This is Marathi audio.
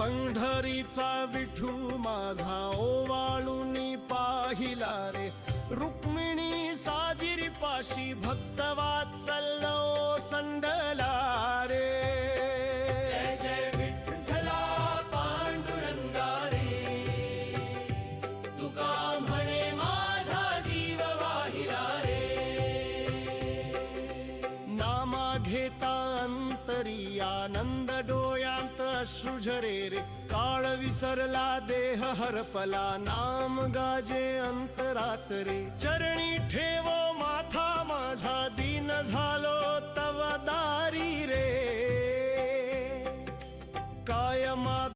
पंढरीचा विठू माझा ओवाळूनी पाहिला रे, रुक्मिणी साजिरी पाशी भक्त वात्सल्य संडला रे. जय जय विठ्ठला पांडुरंगा रे, तुका म्हणे माझा जीव वाहिला रे. नामा घेता अंतरी आनंद डोळ्यांत अश्रुझरे रे, काळ विसरला देह हरपला नाम गाजे अंतरात रे. चरणी ठेव माथा माझा दीन झालो तव दारी रे.